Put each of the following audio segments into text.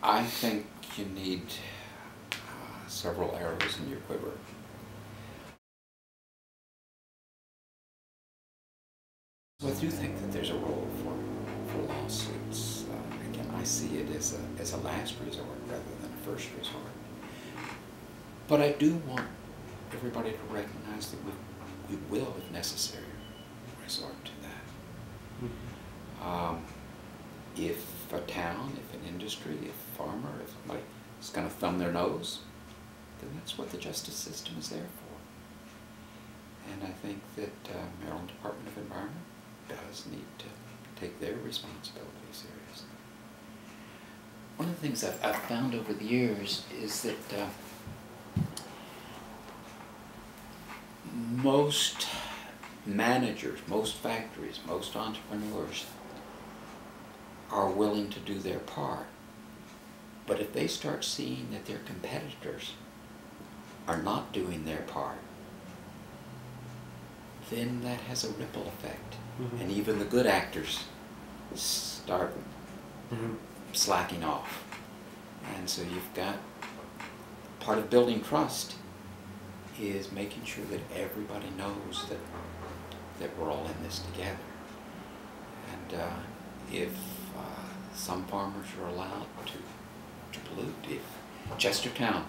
I think you need several arrows in your quiver. So I do think that there's a role for lawsuits. Again, I see it as a last resort rather than a first resort. But I do want everybody to recognize that we will, if necessary, resort to that. If a town, if an industry, if a farmer, if somebody is going to thumb their nose, then that's what the justice system is there for. And I think that Maryland Department of Environment does need to take their responsibility seriously. One of the things I've found over the years is that most managers, most factories, most entrepreneurs are willing to do their part. But if they start seeing that their competitors are not doing their part, then that has a ripple effect. And even the good actors start slacking off. And so you've got part of building trust is making sure that everybody knows that we're all in this together. And if some farmers are allowed to pollute, if Chestertown,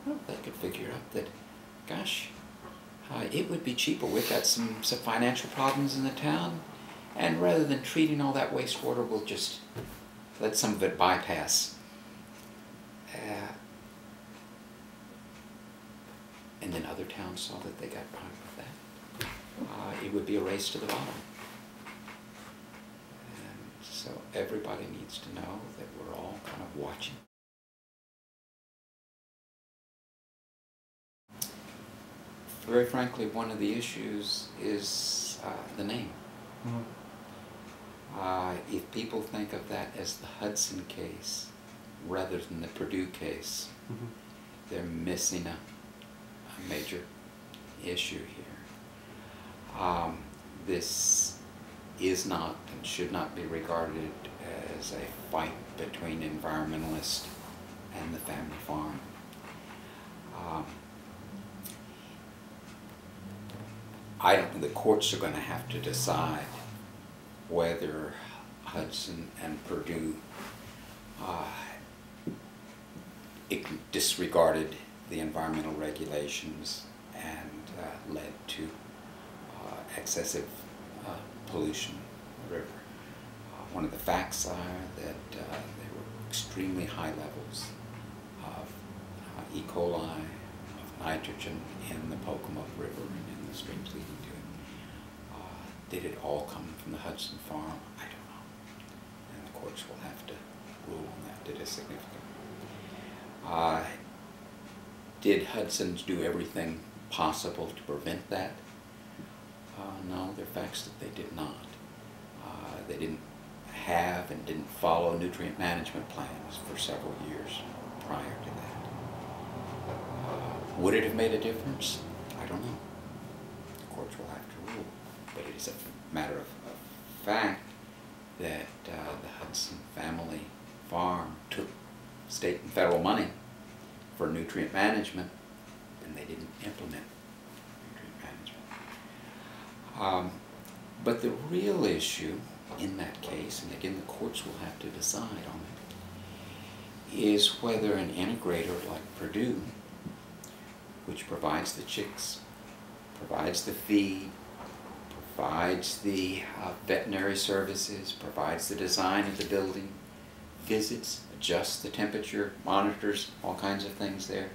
well, they could figure out that, gosh, it would be cheaper. We've got some financial problems in the town, and rather than treating all that wastewater, we'll just let some of it bypass. And then other towns saw that they got by with that. It would be a race to the bottom. And so everybody needs to know that we're all kind of watching. Very frankly, one of the issues is the name. If people think of that as the Hudson case rather than the Purdue case, they're missing a major issue here. This is not and should not be regarded as a fight between environmentalists and the family farm. I don't think the courts are going to have to decide whether Hudson and Purdue disregarded the environmental regulations and led to excessive pollution of the river. One of the facts are that there were extremely high levels of E. coli, of nitrogen in the Pocomoke River and in the streams leading to it. Did it all come from the Hudson farm? I don't know. And the courts will have to rule on that. Did it significant? Did Hudson do everything possible to prevent that? No, there are facts that they did not. They didn't have and didn't follow nutrient management plans for several years prior to that. Would it have made a difference? I don't know. The courts will have to rule. But it is a matter of fact that the Hudson family farm took state and federal money for nutrient management, and they didn't implement nutrient management. But the real issue in that case, and again the courts will have to decide on it, is whether an integrator like Purdue, which provides the chicks, provides the feed, provides the veterinary services, provides the design of the building, visits, adjusts the temperature, monitors all kinds of things there,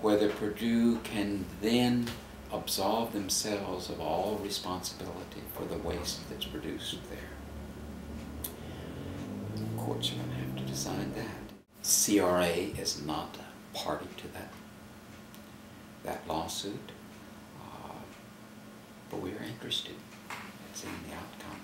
whether Purdue can then absolve themselves of all responsibility for the waste that's produced there. The courts are going to have to decide that. CRA is not a party to that lawsuit, but we are interested in seeing the outcome.